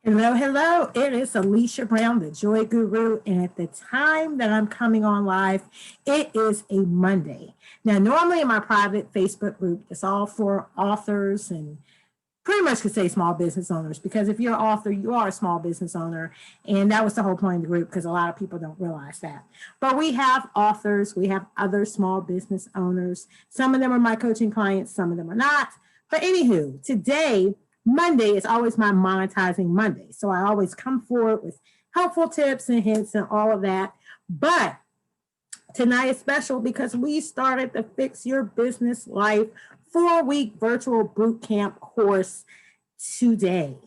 Hello, hello. It is Alesha Brown, the Joy Guru. And at the time that I'm coming on live, it is a Monday. Now, normally in my private Facebook group, it's all for authors and pretty much could say small business owners, because if you're an author, you are a small business owner. And that was the whole point of the group, because a lot of people don't realize that. But we have authors, we have other small business owners. Some of them are my coaching clients, some of them are not. But anywho, today, Monday is always my monetizing Monday. So I always come forward with helpful tips and hints and all of that. But tonight is special because we started the Fix Your Business Life 4-week virtual bootcamp course today.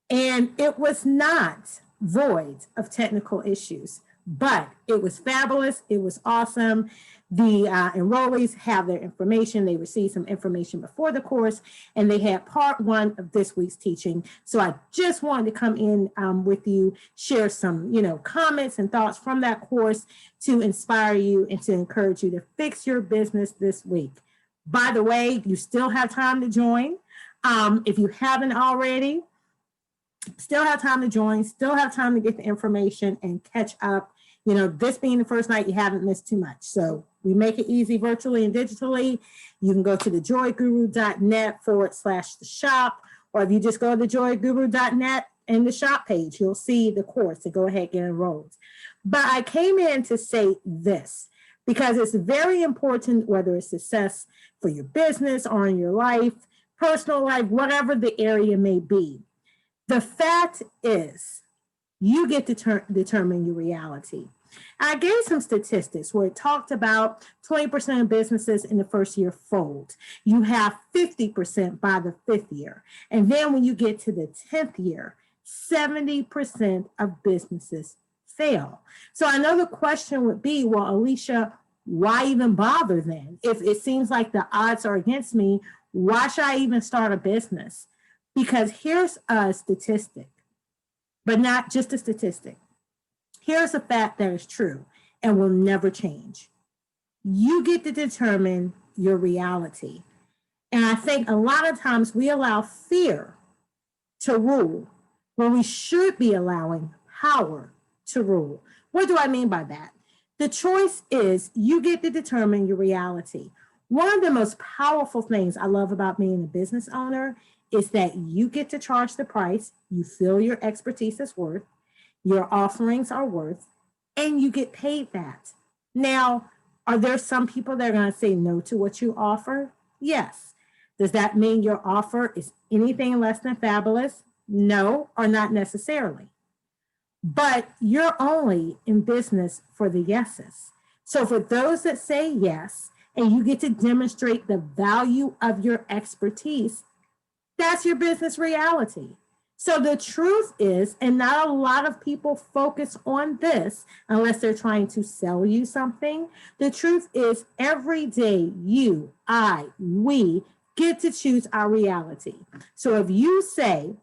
And it was not void of technical issues, but it was fabulous. It was awesome. The enrollees have their information. They received some information before the course, and they had part one of this week's teaching. So I just wanted to come in with you, share some, comments and thoughts from that course to inspire you and to encourage you to fix your business this week. By the way, you still have time to join. If you haven't already, still have time to join, still have time to get the information and catch up. This being the first night, you haven't missed too much. So we make it easy virtually and digitally. You can go to thejoyguru.net/the shop, or if you just go to thejoyguru.net and the shop page, you'll see the course to go ahead and get enrolled. But I came in to say this, because it's very important, whether it's success for your business or in your life, personal life, whatever the area may be. The fact is, you get to determine your reality. I gave some statistics where it talked about 20% of businesses in the first year fold. You have 50% by the 5th year. And then when you get to the 10th year, 70% of businesses fail. So I know the question would be, well, Alesha, why even bother then? If it seems like the odds are against me, why should I even start a business? Because here's a statistic, but not just a statistic. Here's a fact that is true and will never change. You get to determine your reality. And I think a lot of times we allow fear to rule when we should be allowing power to rule. What do I mean by that? The choice is you get to determine your reality. One of the most powerful things I love about being a business owner is that you get to charge the price you feel your expertise is worth, your offerings are worth, and you get paid that. Now, are there some people that are going to say no to what you offer? Yes. Does that mean your offer is anything less than fabulous? No, or not necessarily. But you're only in business for the yeses. So for those that say yes, and you get to demonstrate the value of your expertise, that's your business reality. So the truth is, and not a lot of people focus on this unless they're trying to sell you something. The truth is, every day you, we get to choose our reality. So if you say,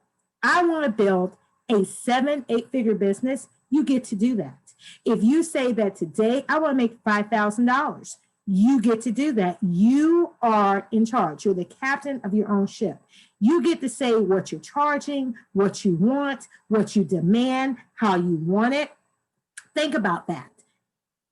I want to build a 7-8-figure business, you get to do that. If you say that today, I want to make $5,000, you get to do that. You are in charge. You're the captain of your own ship. You get to say what you're charging, what you want, what you demand, how you want it. Think about that.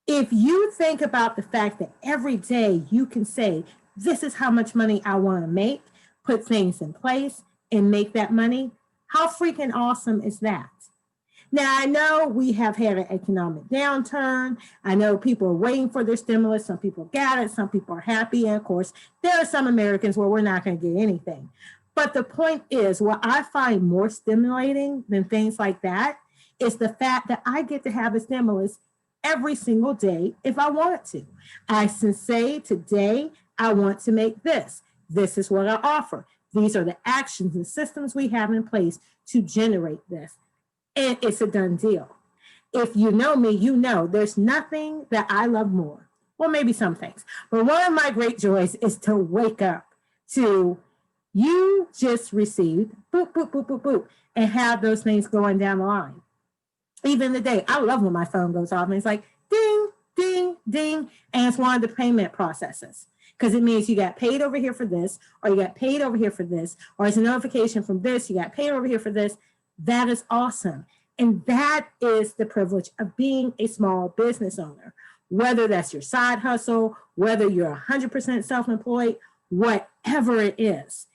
If you think about the fact that every day you can say, this is how much money I want to make, put things in place and make that money, how freaking awesome is that? Now, I know we have had an economic downturn. I know people are waiting for their stimulus. Some people got it. Some people are happy. And of course, there are some Americans where we're not going to get anything. But the point is, what I find more stimulating than things like that is the fact that I get to have a stimulus every single day if I want to. I can say today, I want to make this. This is what I offer. These are the actions and systems we have in place to generate this. And it's a done deal. If you know me, you know there's nothing that I love more. Well, maybe some things. But one of my great joys is to wake up to you just received, boop, boop, boop, boop, boop, and have those things going down the line. Even today, I love when my phone goes off and it's like ding, ding, ding, and it's one of the payment processes. Because it means you got paid over here for this, or you got paid over here for this, or it's a notification from this, you got paid over here for this. That is awesome. And that is the privilege of being a small business owner, whether that's your side hustle, whether you're 100% self-employed, whatever it is.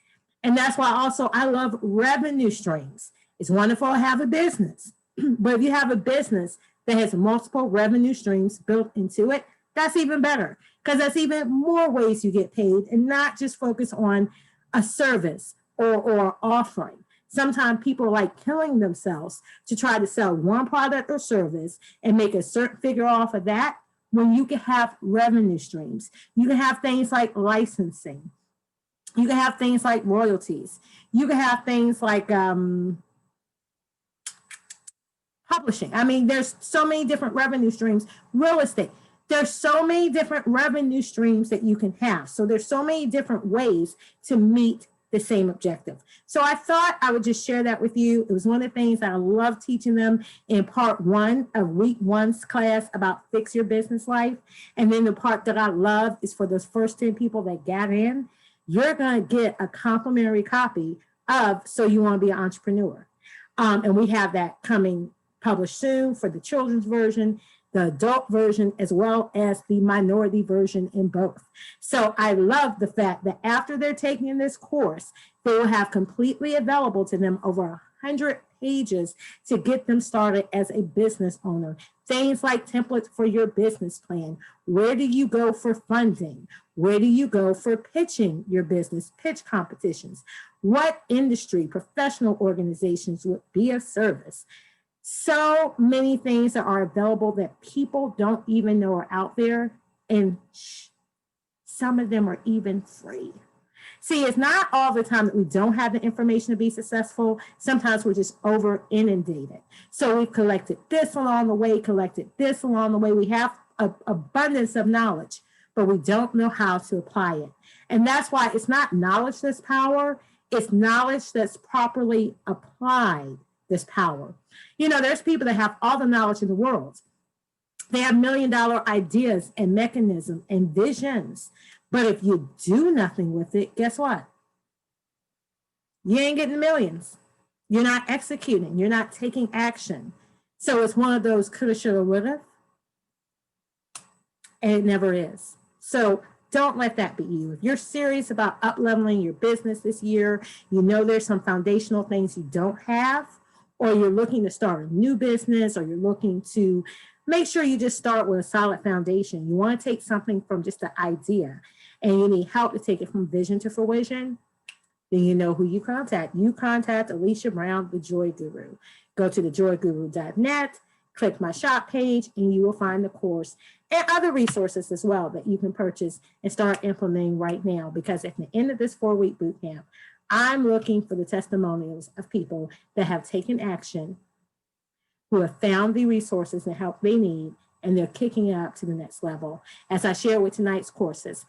And that's why also I love revenue streams. It's wonderful to have a business, but if you have a business that has multiple revenue streams built into it, that's even better, because that's even more ways you get paid and not just focus on a service or offering. Sometimes people are like killing themselves to try to sell one product or service and make a certain figure off of that, when you can have revenue streams. You can have things like licensing. You can have things like royalties. You can have things like publishing. I mean, there's so many different revenue streams. Real estate. There's so many different revenue streams that you can have. So there's so many different ways to meet the same objective. So I thought I would just share that with you. It was one of the things that I love teaching them in part 1 of week 1's class about Fix Your Business Life. And then the part that I love is for those first 10 people that got in, you're going to get a complimentary copy of So You Want to Be an Entrepreneur. And we have that coming published soon for the children's version, the adult version, as well as the minority version in both. So I love the fact that after they're taking this course, they will have completely available to them over 100 pages to get them started as a business owner. Things like templates for your business plan. Where do you go for funding? Where do you go for pitching your business, pitch competitions? What industry, professional organizations would be of service? So many things that are available that people don't even know are out there. And some of them are even free. See, it's not all the time that we don't have the information to be successful. Sometimes we're just over inundated. So we've collected this along the way, collected this along the way. We have an abundance of knowledge, but we don't know how to apply it. And that's why it's not knowledge that's power. It's knowledge that's properly applied this power. You know, there's people that have all the knowledge in the world. They have $1 million ideas and mechanisms and visions. But if you do nothing with it, guess what? You ain't getting millions. You're not executing. You're not taking action. So it's one of those coulda, shoulda, woulda. And it never is. So don't let that be you. If you're serious about up-leveling your business this year, you know there's some foundational things you don't have, or you're looking to start a new business, or you're looking to make sure you just start with a solid foundation. You want to take something from just an idea and you need help to take it from vision to fruition, then you know who you contact. You contact Alesha Brown, the Joy Guru. Go to thejoyguru.net, click my shop page, and you will find the course and other resources as well that you can purchase and start implementing right now. Because at the end of this 4-week bootcamp, I'm looking for the testimonials of people that have taken action, who have found the resources and help they need, and they're kicking it up to the next level. As I share with tonight's courses,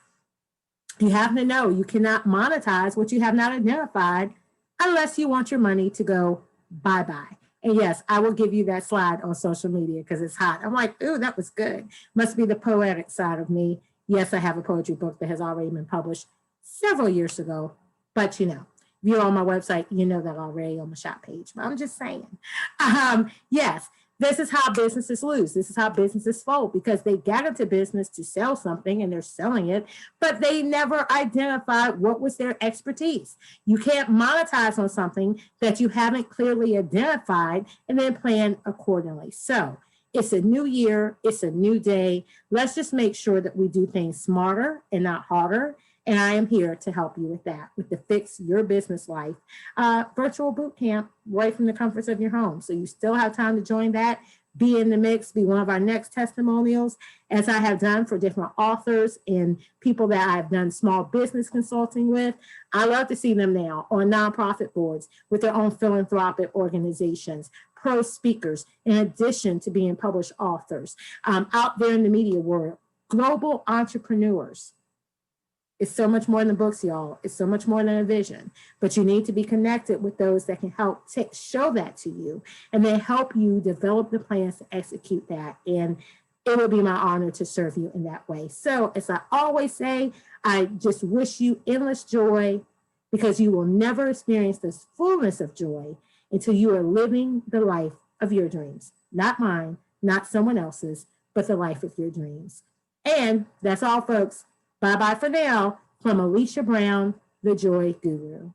you have to know you cannot monetize what you have not identified unless you want your money to go bye-bye. And yes, I will give you that slide on social media because it's hot. I'm like, ooh, that was good. Must be the poetic side of me. Yes, I have a poetry book that has already been published several years ago, but you know, if you're on my website, you know that already on my shop page, but I'm just saying. Yes, this is how businesses lose. This is how businesses fold, because they got into business to sell something and they're selling it, but they never identified what was their expertise. You can't monetize on something that you haven't clearly identified and then plan accordingly. So it's a new year. It's a new day. Let's just make sure that we do things smarter and not harder. And I am here to help you with that, with the Fix Your Business Life virtual boot camp right from the comforts of your home. So you still have time to join that, be in the mix, be one of our next testimonials, as I have done for different authors and people that I've done small business consulting with. I love to see them now on nonprofit boards with their own philanthropic organizations, pro speakers, in addition to being published authors, out there in the media world, global entrepreneurs. It's so much more than books, y'all. It's so much more than a vision. But you need to be connected with those that can help show that to you and then help you develop the plans to execute that. And it will be my honor to serve you in that way. So as I always say, I just wish you endless joy, because you will never experience this fullness of joy until you are living the life of your dreams. Not mine, not someone else's, but the life of your dreams. And that's all, folks. Bye-bye for now from Alesha Brown, the Joy Guru.